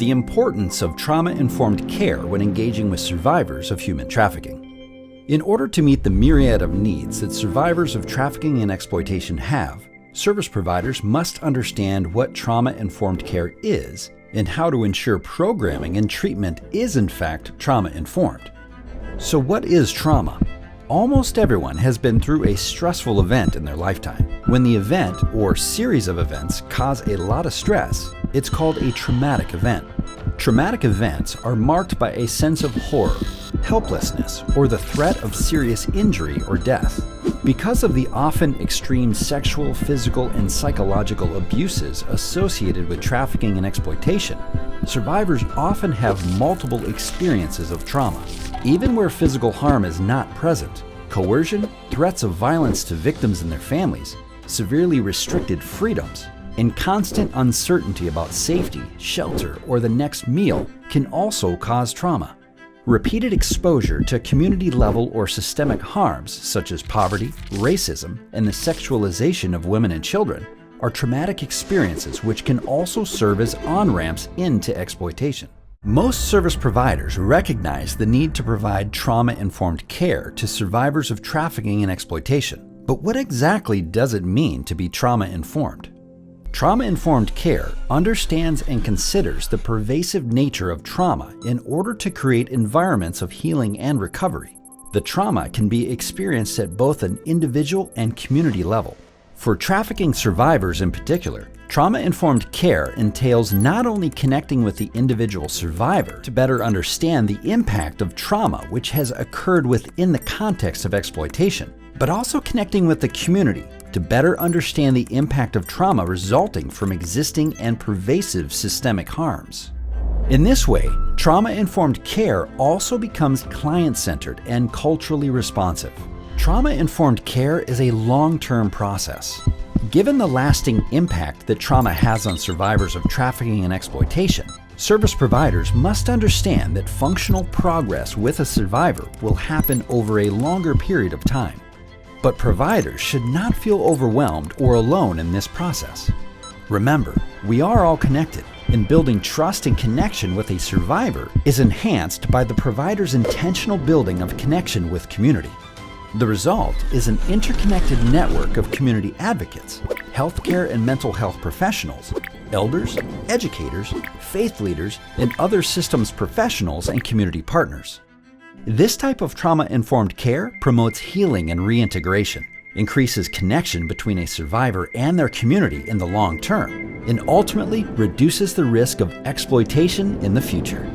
the importance of trauma-informed care when engaging with survivors of human trafficking. In order to meet the myriad of needs that survivors of trafficking and exploitation have, service providers must understand what trauma-informed care is and how to ensure programming and treatment is in fact trauma-informed. So what is trauma? Almost everyone has been through a stressful event in their lifetime. When the event or series of events cause a lot of stress, it's called a traumatic event. Traumatic events are marked by a sense of horror, helplessness, or the threat of serious injury or death. Because of the often extreme sexual, physical, and psychological abuses associated with trafficking and exploitation, survivors often have multiple experiences of trauma. Even where physical harm is not present, coercion, threats of violence to victims and their families, severely restricted freedoms, and constant uncertainty about safety, shelter, or the next meal can also cause trauma. Repeated exposure to community-level or systemic harms such as poverty, racism, and the sexualization of women and children are traumatic experiences which can also serve as on-ramps into exploitation. Most service providers recognize the need to provide trauma-informed care to survivors of trafficking and exploitation. But what exactly does it mean to be trauma-informed? Trauma-informed care understands and considers the pervasive nature of trauma in order to create environments of healing and recovery. The trauma can be experienced at both an individual and community level. For trafficking survivors in particular, trauma-informed care entails not only connecting with the individual survivor to better understand the impact of trauma which has occurred within the context of exploitation, but also connecting with the community to better understand the impact of trauma resulting from existing and pervasive systemic harms. In this way, trauma-informed care also becomes client-centered and culturally responsive. Trauma-informed care is a long-term process. Given the lasting impact that trauma has on survivors of trafficking and exploitation, service providers must understand that functional progress with a survivor will happen over a longer period of time. But providers should not feel overwhelmed or alone in this process. Remember, we are all connected, and building trust and connection with a survivor is enhanced by the provider's intentional building of connection with community. The result is an interconnected network of community advocates, healthcare and mental health professionals, elders, educators, faith leaders, and other systems professionals and community partners. This type of trauma-informed care promotes healing and reintegration, increases connection between a survivor and their community in the long term, and ultimately reduces the risk of exploitation in the future.